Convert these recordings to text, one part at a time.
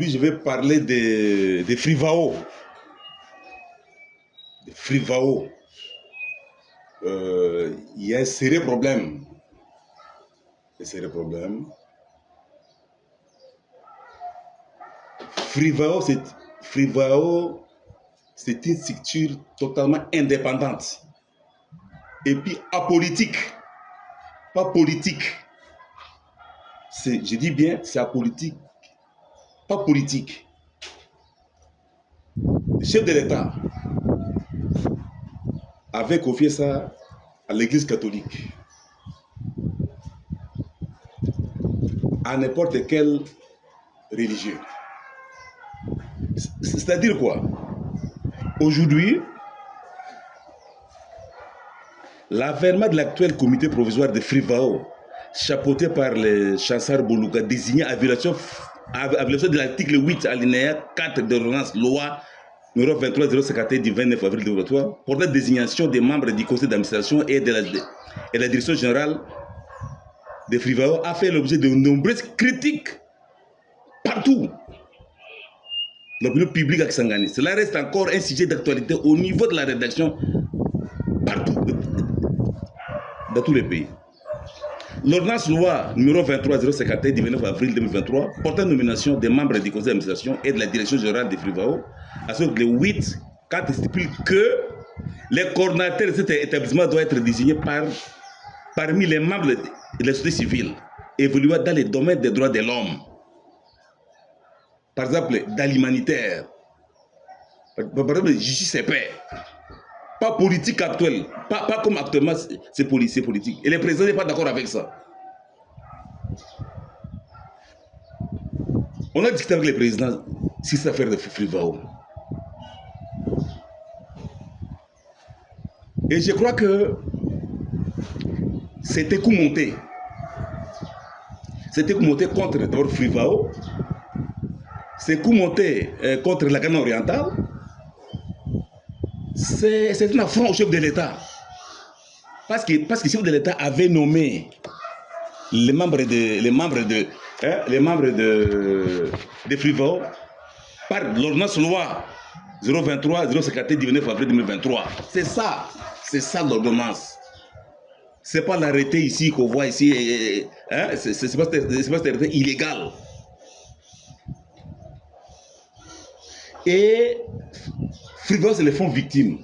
Je vais parler des Frivao. Frivao. Il y a un sérieux problème. Un sérieux problème. Frivao, c'est une structure totalement indépendante. Et puis apolitique. Pas politique. Je dis bien, c'est apolitique. Pas politique. Le chef de l'État avait confié ça à l'Église catholique. À n'importe quel religieux. C'est-à-dire quoi? Aujourd'hui, l'avènement de l'actuel comité provisoire de Frivao, chapeauté par le chancelier Boulouka, désigné à violation de l'article 8 alinéa 4 de l'ordonnance loi numéro 23-051 du 29 avril 2023, pour la désignation des membres du conseil d'administration et de la direction générale de Frivao, a fait l'objet de nombreuses critiques partout. L'opinion publique à Kisangani. Cela reste encore un sujet d'actualité au niveau de la rédaction partout, dans tous les pays. L'ordonnance loi numéro 23-051 du 29 avril 2023 portant nomination des membres du conseil d'administration et de la direction générale de Frivao, assure que le 8.4 stipule que les coordonnateurs de cet établissement doivent être désignés parmi les membres de la société civile évoluant dans les domaines des droits de l'homme. Par exemple, dans l'humanitaire, par exemple, justice et paix. Pas politique actuelle, pas comme actuellement c'est politique. Et le président n'est pas d'accord avec ça. On a discuté avec le président sur cette affaire de Frivao. Et je crois que c'était coup monté. C'était coup monté contre d'abord Frivao. C'est coup monté contre la Ghana orientale. C'est un affront au chef de l'État. Parce que le chef de l'État avait nommé les membres de Frivao par l'ordonnance loi 023-051 du 29 avril 2023. C'est ça l'ordonnance. C'est pas l'arrêté ici qu'on voit ici, hein? C'est pas cet arrêté illégal. Et Frivao, c'est les fonds victimes.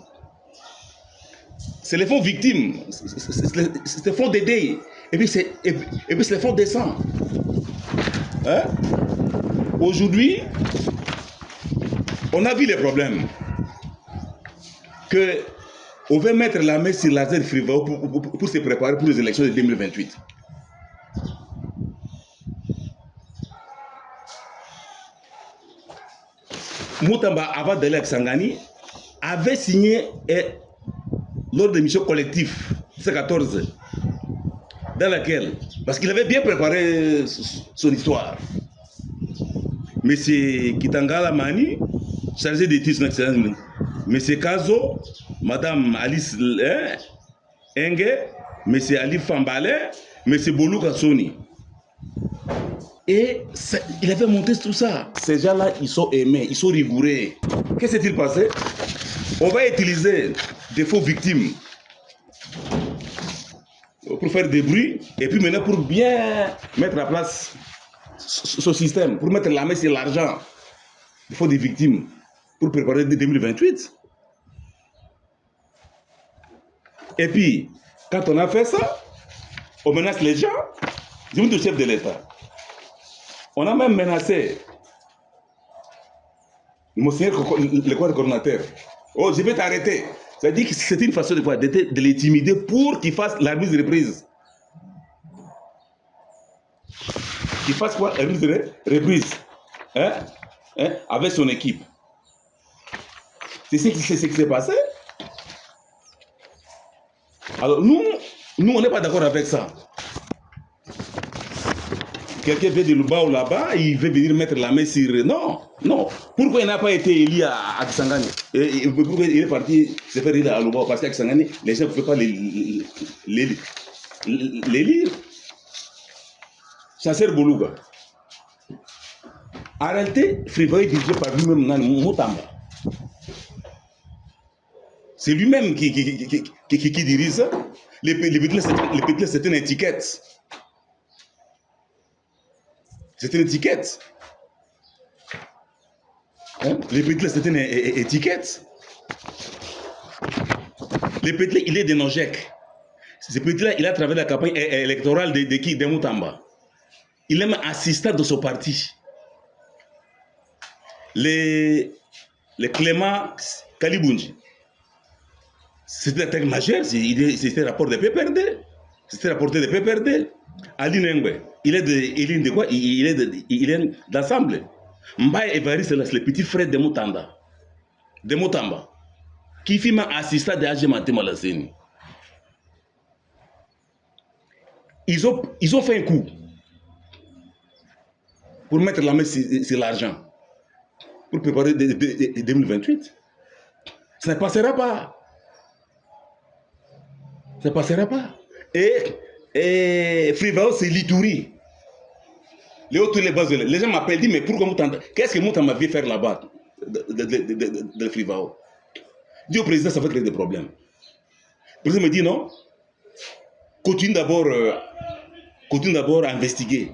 C'est les fonds victimes. C'est les fonds d'aider. Et puis c'est les fonds décents. Hein? Aujourd'hui, on a vu les problèmes. On veut mettre la main sur l'argent de Frivao pour se préparer pour les élections de 2028. Moutamba, avant d'aller à Kisangani, avait signé lors de mission collective C14, dans laquelle, parce qu'il avait bien préparé son histoire, M. Kitangala Mani, chargé d'études nationales, M. Kazo, Mme Alice Enge, M. Ali Fambale, M. Boulouka Soni. Et il avait monté tout ça. Ces gens-là, ils sont aimés, ils sont rigoureux. Qu'est-ce qui s'est-il passé? On va utiliser des faux victimes pour faire des bruits, et puis maintenant pour bien mettre en place ce système, pour mettre la main sur l'argent, il faut des victimes pour préparer 2028. Et puis, quand on a fait ça, on menace les gens, je dis au chef de l'État. On a même menacé le coordonnateur. Oh, je vais t'arrêter. C'est-à-dire que c'est une façon de l'intimider pour qu'il fasse la mise de reprise. Qu'il fasse quoi? La mise de reprise. Avec son équipe. C'est ce qui s'est passé. Alors nous on n'est pas d'accord avec ça. Quelqu'un vient de là-bas ou là-bas, il veut venir mettre la main sur... Non. Pourquoi il n'a pas été élu à Kisangani? Pourquoi il est parti se faire élire à Lubao? Parce qu'à Kisangani, les gens ne pouvaient pas les lire. Chancelier Boulouka. En réalité, Frivao est dirigé par lui-même dans Moutamba. C'est lui-même qui dirige ça. Les petits, c'est une étiquette. C'est une étiquette. Hein? Les petits, c'est une étiquette. Les petits, il est de Nojek. Ce petit-là, il a travaillé la campagne électorale de qui? De Moutamba. Il est même assistant de son parti. Les Clément Kalibunji. C'était un texte majeur, c'était un rapport de PPRD. C'était rapporté de PPRD. Ali Nengwe, il est de quoi? Il est d'ensemble. Mbaye Evari, c'est le petit frère de Moutamba. De Moutamba. Qui fit même assistant de Hajemate Malaseni. Ils ont fait un coup pour mettre la main sur l'argent. Pour préparer 2028. Ça ne passera pas. Ça ne passera pas. Et Frivao, c'est l'Itouri. Les autres, les gens m'appellent, disent, mais pourquoi Moutamba? Qu'est-ce que Moutamba vient faire là-bas de Frivao? Dis au président, ça va créer des problèmes. Le président me dit non. Continue d'abord à investiguer.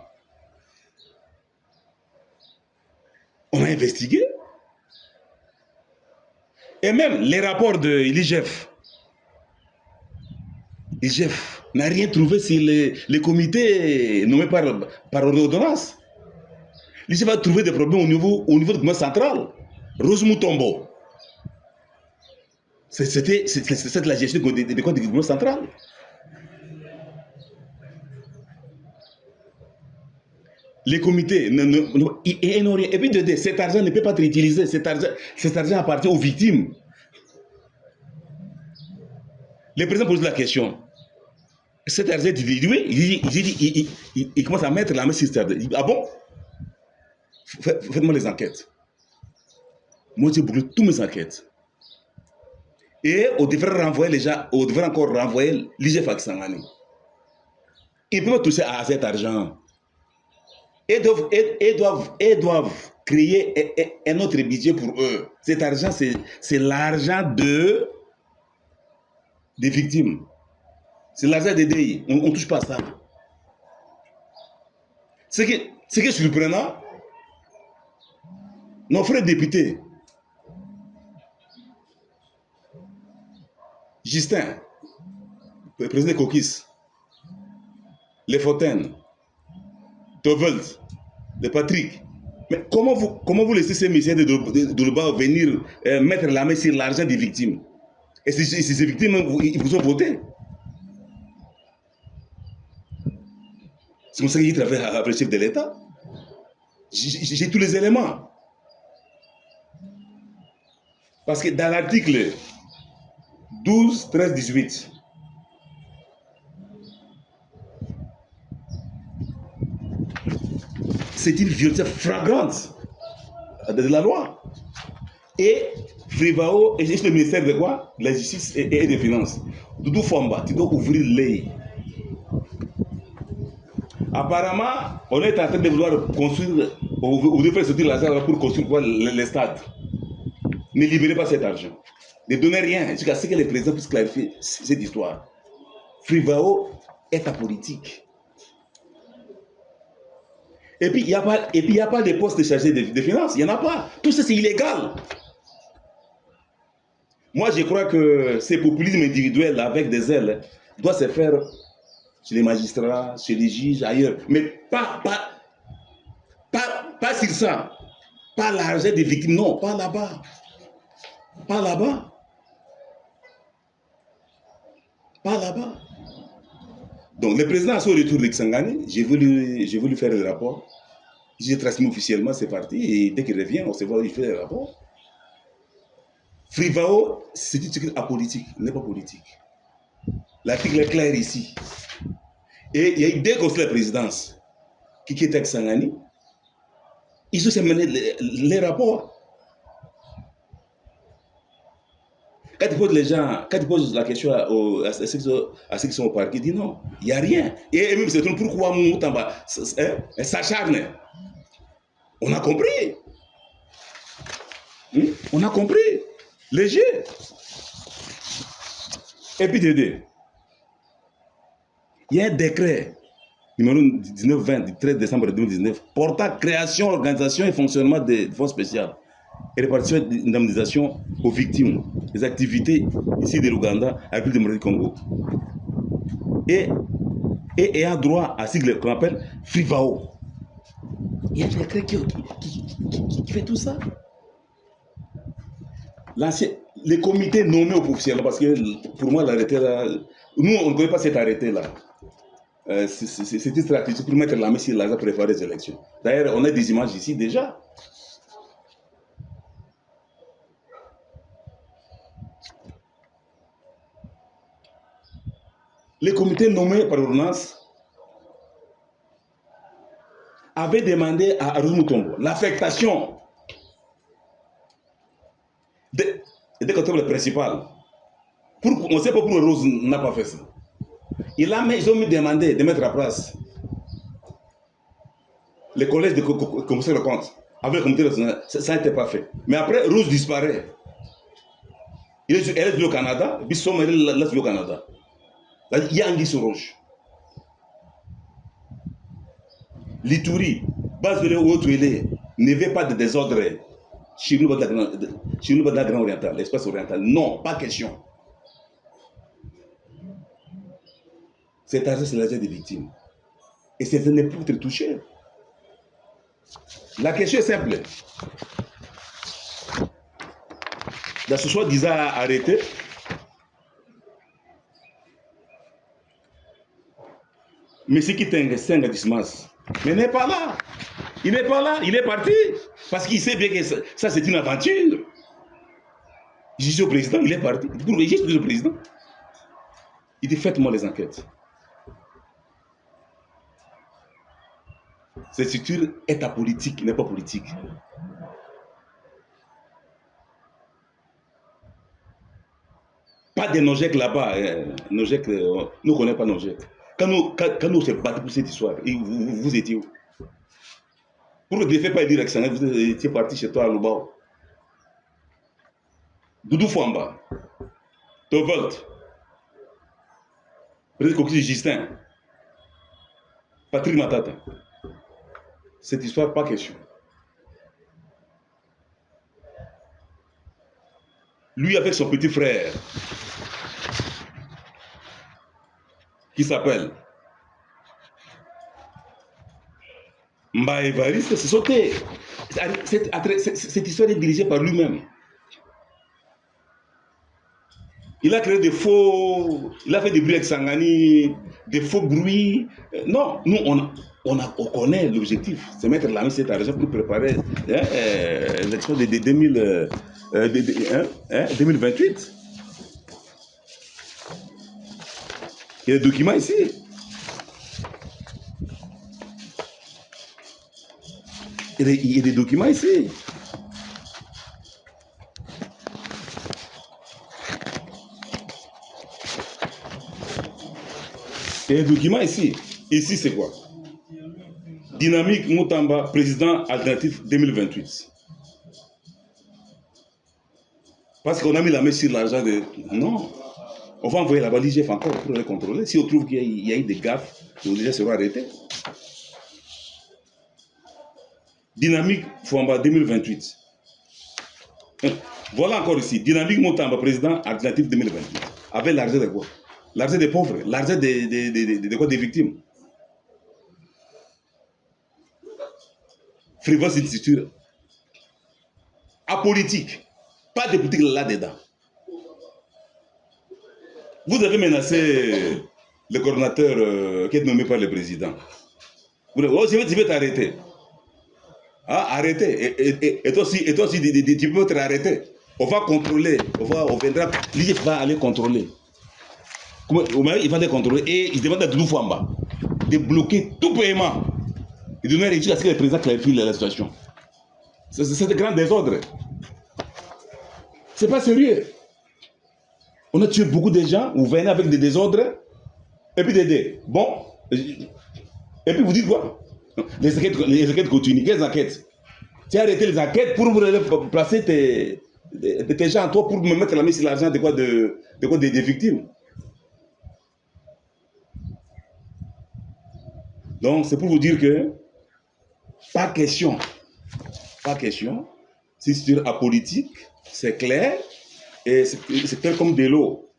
On a investigué. Et même les rapports de l'IGF. L'IGF n'a rien trouvé sur les comités nommés par ordonnance. L'IGF a trouvé des problèmes au niveau du gouvernement central. Rose Moutombo. C'était la gestion des comptes du gouvernement central. Les comités, ils n'ont rien. Et puis, cet argent ne peut pas être utilisé. Cet argent appartient aux victimes. Le président pose la question. Cet argent est distribué. Il commence à mettre la main sur cet argent. Il dit, ah bon? Faites-moi les enquêtes. Moi, j'ai bouclé toutes mes enquêtes. Et on devrait renvoyer les gens, on devrait encore renvoyer l'IGF à Kisangani. Ils peuvent toucher à cet argent. Ils doivent créer un autre budget pour eux. Cet argent, c'est l'argent des victimes. C'est l'argent des DI. On ne touche pas à ça. Ce qui est surprenant, nos frères députés, Justin, le président Kokis, Les Fontaines, Toveld, de Patrick. Mais comment vous laissez ces messieurs de Doluba venir mettre la main sur l'argent des victimes? Et ces victimes, ils vous ont voté. C'est comme ça qu'ils travaillent avec le chef de l'État. J'ai tous les éléments. Parce que dans l'article 12, 13, 18, c'est une violation flagrante de la loi. Et Frivao, et le ministère de quoi? De la Justice et des Finances. Doudou Famba, tu dois ouvrir l'œil. Apparemment, on est en train de vouloir construire, vous devez sortir l'argent pour construire quoi, les stades. Ne libérez pas cet argent. Ne donnez rien jusqu'à ce que les présidents puissent clarifier cette histoire. Frivao est apolitique. Et puis, il n'y a pas de postes chargés de finances. Il n'y en a pas. Tout ça, c'est illégal. Moi, je crois que ces populismes individuels avec des ailes doivent se faire chez les magistrats, chez les juges, ailleurs. Mais pas sur ça. Pas l'argent des victimes. Non, pas là-bas. Pas là-bas. Pas là-bas. Donc, le président a son retour de Kisangani. J'ai voulu faire le rapport. J'ai transmis officiellement, c'est parti. Et dès qu'il revient, on se voit, il fait le rapport. Frivao, c'est une structure apolitique, n'est pas politique. L'article est clair ici. Et il y a eu deux conseils de présidence qui étaient avec Kisangani. Ils ont mené les rapports. Quand tu poses la question à ceux qui sont au parquet, ils disent non, il n'y a rien. Et même c'est pourquoi Moutamba s'acharne. On a compris. On a compris. Léger. Et puis Dédé, il y a un décret numéro 1920 du 13 décembre 2019 portant création, organisation et fonctionnement des forces spéciales et répartition d'indemnisation aux victimes des activités ici de l'Ouganda, à la République démocratique du Congo. Et ayant droit à ce qu'on appelle FRIVAO. Il y a un décret qui fait tout ça. Les comités nommés officiellement, parce que pour moi, l'arrêté là, nous, on ne connaît pas cet arrêté là. C'est une stratégie pour mettre la main sur l'argent pour préparer les élections. D'ailleurs, on a des images ici déjà. Les comités nommés par ordonnance avaient demandé à Arun Mutombo l'affectation des contrôles principaux. On ne sait pas pourquoi Rose n'a pas fait ça. Ils ont demandé de mettre à place les collèges de commissaire de compte avec le comité national. Ça n'était pas fait. Mais après, Rose disparaît. Elle est au Canada, Bissom est là au Canada. Il y a Anguille sur Roche. L'Ituri, base de l'Ouest, ne veut pas de désordre chez nous, dans la Grande Orientale, l'espace oriental. Non, pas question. Cet argent, c'est l'argent des victimes. Et c'est n'est plus être touché. La question est simple. Dans ce soi-disant arrêté, mais ce qui est un Dismas, mais n'est pas là. Il n'est pas là, il est parti. Parce qu'il sait bien que ça c'est une aventure. Je suis au président, il est parti. Je suis au président. Il dit faites-moi les enquêtes. Cette structure est apolitique, n'est pas politique. Pas de Nogec là-bas. Nogec, nous ne connaissons pas Nogec. Quand nous sommes battus pour cette histoire, et vous étiez où? Pour ne faire pas dire que vous étiez parti chez toi à Lubao. Doudou Fouamba, Tovolt, peut-être Coquille Justin, Patrick Matata. Cette histoire, pas question. Lui avec son petit frère, qui s'appelle Mbaye Evariste, c'est sauté. Cette histoire est dirigée par lui-même. Il a créé des faux, il a fait des bruits avec Sangani, des faux bruits. Non, nous on connaît l'objectif, c'est mettre la main sur cet argent pour préparer l'élection de 2028. Il y a des documents ici. Il y a des documents ici. Il y a des documents ici. Ici, c'est quoi? Dynamique Moutamba, président alternatif 2028. Parce qu'on a mis la main sur l'argent de... Non. On va envoyer la valise encore pour les contrôler. Si on trouve qu'il y a eu des gaffes, les gens seront arrêtés. Dynamique Fouamba 2028. Voilà encore ici. Dynamique Moutamba, président alternatif 2028. Avec l'argent de quoi? L'argent des pauvres, l'argent des victimes. Frivole institut apolitique. Pas de politique là-dedans. Vous avez menacé le coordinateur qui est nommé par le président. Vous dites, oh, je vais t'arrêter. Ah, arrêtez. Et toi aussi, tu peux être arrêté. On va contrôler. On viendra. L'IGF va aller contrôler. Il va les contrôler. Et il demande à Doudou Fouamba de bloquer tout paiement. Et de donner réussir à ce que le président clarifie la situation. C'est de grands désordres. C'est pas sérieux. On a tué beaucoup de gens, vous venez avec des désordres, et puis bon, et puis vous dites quoi? Les enquêtes continuent. Quelles enquêtes? Tu as arrêté les enquêtes pour placer tes gens, toi, pour me mettre la main sur l'argent des victimes. Donc, c'est pour vous dire que, pas question, si c'est apolitique, c'est clair, et c'est clair comme de l'eau.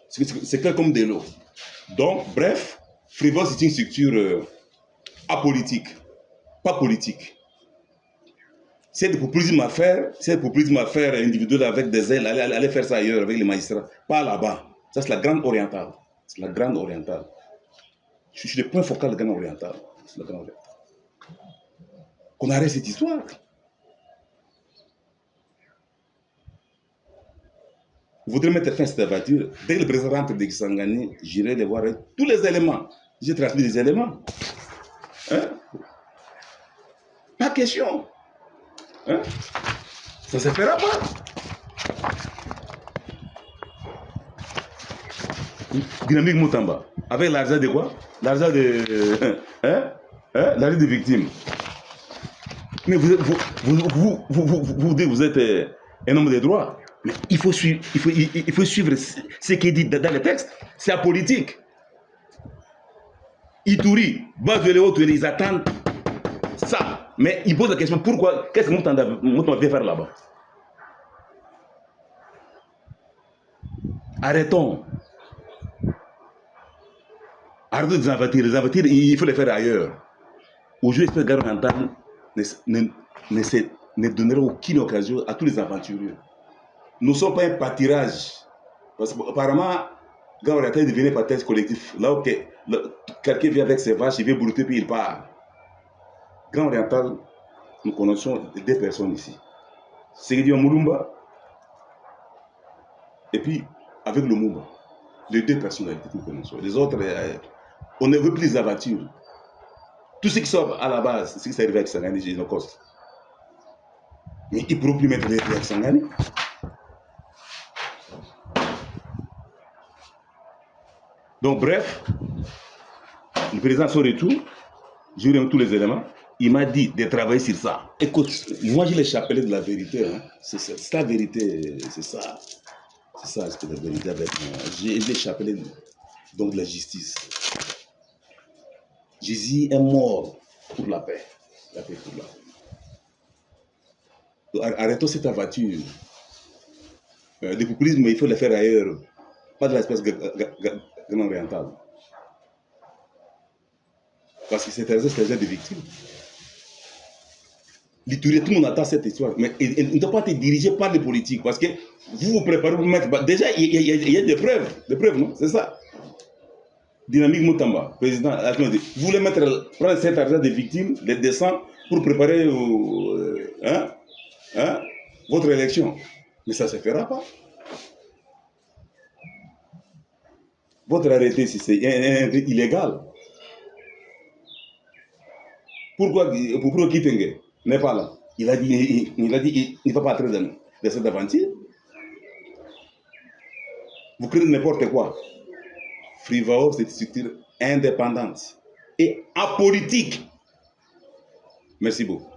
C'est clair comme de l'eau. Donc, bref, Frivol, c'est une structure apolitique, pas politique. C'est du populisme à faire, individuel avec des ailes, allez faire ça ailleurs avec les magistrats, pas là-bas. Ça, c'est la grande orientale. C'est la grande orientale. Je suis le point focal de la grande orientale. Qu'on arrête cette histoire. Vous voudrez mettre fin à cette aventure. Dès que le président rentre de Kisangani, j'irai les voir avec tous les éléments. J'ai transmis les éléments. Hein? Pas question. Hein? Ça ne se fera pas. Dynamique Moutamba. Avec l'argent de quoi? L'argent de. L'argent des victimes. Mais vous êtes un homme de droit. Mais il faut suivre ce qui est dit dans les textes. C'est apolitique. Ituri, Baveleo, ils attendent ça. Mais ils posent la question, pourquoi? Qu'est-ce que Moutamba vient faire là-bas? Arrêtons. Arrêtons les aventure. Les aventures, il faut les faire ailleurs. Aujourd'hui, l'espèce de garde ne donnera aucune occasion à tous les aventuriers. Nous ne sommes pas un pâturage. Parce qu'apparemment, quand on est en train de devenir pâturage collectif, là où quelqu'un vient avec ses vaches, il vient brouter puis il part. Grand Oriental, nous connaissons deux personnes ici. C'est dit Mulumba et puis avec le Mumba. Les deux personnalités que nous connaissons. Les autres, on ne veut plus les aventures. Tout ce qui sort à la base, c'est ce qui s'est arrivé avec Sangani, j'ai une coste. Mais il ne pourront plus mettre les pieds avec Sangani. Donc, bref, le président son retour, j'ai eu tous les éléments. Il m'a dit de travailler sur ça. Écoute, moi j'ai les chapelets de la vérité. Hein. C'est la vérité, c'est ça. C'est ça, c'est la vérité avec moi. J'ai les chapelets donc de la justice. Jésus est mort pour la paix. La paix pour la paix. Donc, arrêtons cette aventure. Le populisme, il faut le faire ailleurs. Pas de l'espèce grand orientale. Parce que c'est un déjà des victimes. L'Itourie, tout le monde attend cette histoire. Mais il ne doit pas être dirigé par les politiques. Parce que vous vous préparez pour mettre. Déjà, il y a des preuves, non? C'est ça. Dynamique Moutamba, président, vous voulez prendre cet argent des victimes, les descendre, pour préparer votre élection. Mais ça ne se fera pas. Votre arrêté, si c'est illégal. Pourquoi Kitenge n'est pas là? Il a dit il ne va pas entrer dans cette aventure. Vous créez n'importe quoi. Frivao, c'est une structure indépendante et apolitique. Merci beaucoup.